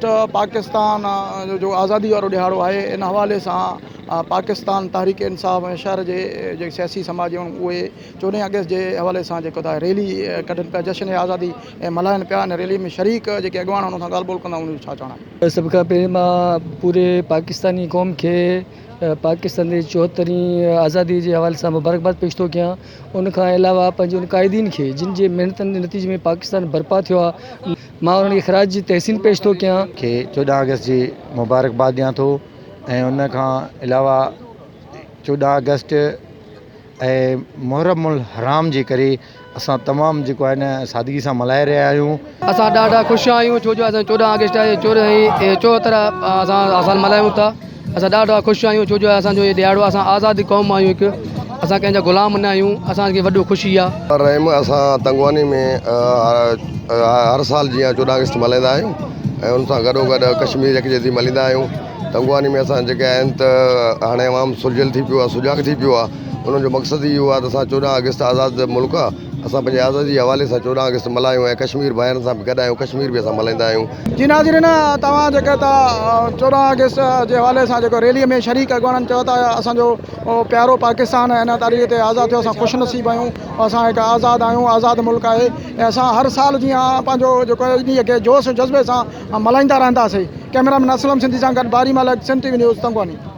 अगस्त पाकिस्तान जो आज़ादी वारो ॾिहाड़ो आहे। इन हवाले सां पाकिस्तान तहरीक इंसाफ़ ऐं शहर जे सियासी समाज उहे 14 अगस्त जे हवाले सां जेको रैली कढनि पिया, जश्न ए आज़ादी ऐं मल्हाइनि पिया। इन रैली में शरीक जेके अॻवान हुन सां ॻाल्हि ॿोल कंदा उन्हनि जो छा चवणु आहे? सब खां पहिरीं मां पूरे पाकिस्तानी क़ौम खे पाकिस्तान जी 74वीं आज़ादी के हवाले से मुबारकबाद पेश थो कयां। उनखां अलावा पंहिंजे उन क़ाइदीन खे जिन जे महिनतनि जे नतीजे में पाकिस्तान बर्पा थियो आहे, मां उन्हनि खे ख़राज जी तहसीन पेश थो कयां। 14 अगस्त जी मुबारकबाद ॾियां थो ऐं उनखां अलावा 14 अगस्त ऐं मुहर्रमुल हराम जे करे असां तमामु जेको आहे न सादगी सां मल्हाए रहिया आहियूं। असां ॾाढा ख़ुशि आहियूं छो जो असां 14 अगस्त जे 74 असां मल्हायूं था। असां ॾाढा ख़ुशि आहियूं छो जो असांजो इहो ॾिहाड़ो, असां आज़ादी क़ौम आहियूं, हिकु असां कंहिंजा ग़ुलाम न आहियूं। असांखे वॾो ख़ुशी आहे। रहम असां तंगवानी में हर साल जीअं 14 अगस्त मल्हाईंदा आहियूं ऐं उन सां गॾोगॾु कश्मीर यकजहती मल्हाईंदा आहियूं। तंगवानी में असां जेके आहिनि त हाणे आवाम सुरजल थी पियो आहे, सुजाग थी पियो आहे। उन्हनि जो मक़सदु इहो आहे त असां 14 अगस्त आज़ादु मुल्क आहे, असां पंहिंजे आज़ादी जे हवाले सां 14 अगस्त मल्हायूं ऐं कश्मीर भाइरनि सां बि गॾु आहियूं। कश्मीर बि असां मल्हाईंदा आहियूं। जी नाज़रीन, तव्हां जेके 14 अगस्त जे हवाले सां जेको रैलीअ में शरीक अॻवाननि चयो था असांजो प्यारो पाकिस्तान इन तारीख़ ते आज़ादु थियो, असां ख़ुशि नसीब आहियूं। असां हिकु आज़ादु आहियूं, आज़ादु मुल्क आहे ऐं असां हर साल जीअं पंहिंजो जेको इन खे जोश जज़्बे सां मल्हाईंदा रहंदासीं। कैमरामैन असलम सिंधी सां गॾु बारी मलिक, सिंध टीवी न्यूज़ तंगवानी।